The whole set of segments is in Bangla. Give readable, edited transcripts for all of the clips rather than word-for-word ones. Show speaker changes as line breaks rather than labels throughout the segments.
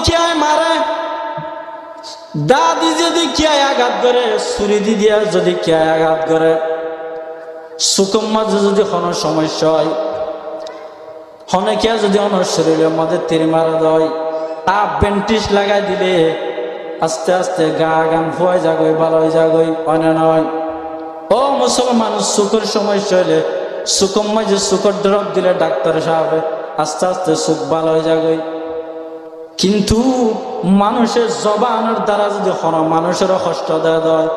কিয়ায় মারে, দাদি যদি কিয়ায় আঘাত করে, ছুরি দিয়া যদি কিয়ায় আঘাত করে, চুকুর মাঝে যদি কোনো সমস্যা হয়, হনে কিয়া যদি অনর শরীরের মধ্যে তীর মারা দেয়, বেন্টিস লাগাই দিলে আস্তে আস্তে গা গান ফুয়াই যাগই, ভালো হয়ে যাগই, হয় না নয়? ও মুসলমান, চুকুর সমস্যা হইলে চুকুর মাঝে চুকুর ড্রপ দিলে ডাক্তার সাহেব আস্তে আস্তে চুক ভালো হয়ে যাগই। কিন্তু মানুষের জবানের দ্বারা যদি কোনো মানুষেরও কষ্ট দেওয়া দেয়,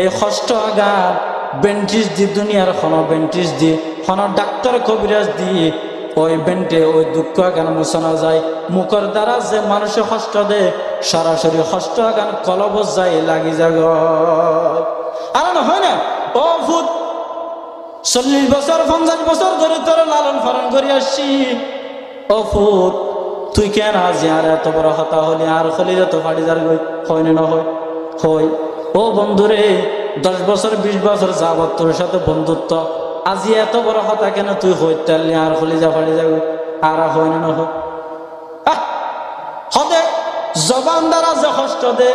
এই কষ্ট আঘাত বেন্টিস দি, দুনিয়ার কোনো বেন্টিস দি, কোনো ডাক্তার কবিরাজ দিয়ে ওই বেন্টে ওই দুঃখ আগান মোছানো যায়। মুখের দ্বারা যে মানুষের কষ্ট দেয়, সরাসরি কষ্ট আগান কলবস যায়, লাগি যাগ। আর না হয় না? ও ভূত, 40 বছর 50 বছর ধরে তোর লালন পালন করে আসছি, ও ভূত তুই কেন আজি আর এত বড় হতা হলি, আর হলি তো ফাড়ি যার গই, হয় না হয়? হয়। ও বন্ধুরে, 10 বছর 20 বছর যাবত তোর সাথে বন্ধুত্ব, আজি এত বড় হতা কেন তুই হইতালি, আর হলি যা ফাড়ি যাবে, আর হয় না হয়? হদে জবান দ্বারা যে কষ্ট দে,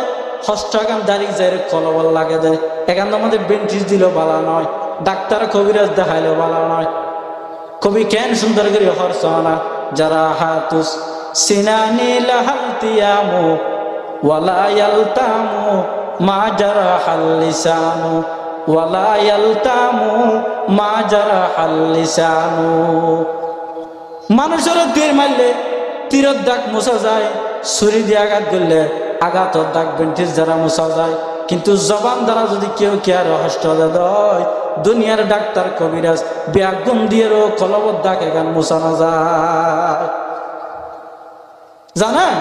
কষ্ট এখান দাঁড়িয়ে যায় কলবল লাগে দেয়, এখান আমাদের বেন্টিস দিলেও বালা নয়, ডাক্তার কবিরাজ দেখাইলেও বালা নয়। কবি কেন সুন্দর করে হরস না, যারা হাতুস সিনানি লাহালতিয়ামু ওয়ালা ইয়ালতামু মা জারাহাল লিসানু, ওয়ালা ইয়ালতামু মা জারাহাল লিসানু। মানুষের তীর মারলে তীরের দাগ মোছা যায়, ছুরি দিয়ে আঘাত করলে আঘাতের দাগ বেন্টিস দ্বারা মোছা যায়। কিন্তু জবান দ্বারা যদি কেউ কে আর কষ্ট দেয়, দুনিয়ার ডাক্তার কবিরাজ ব্যাগুন দিয়েও কলবত দাগ এখান মোছানো যায়। জানেন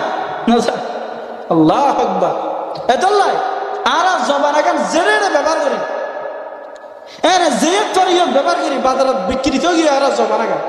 না? আল্লাহ আকবার। এতলাই আর জবান এখন জেরে ব্যবহার করি, যে ব্যবহার করি বাজারে বিক্রি তো গিয়ে আর জবান এখন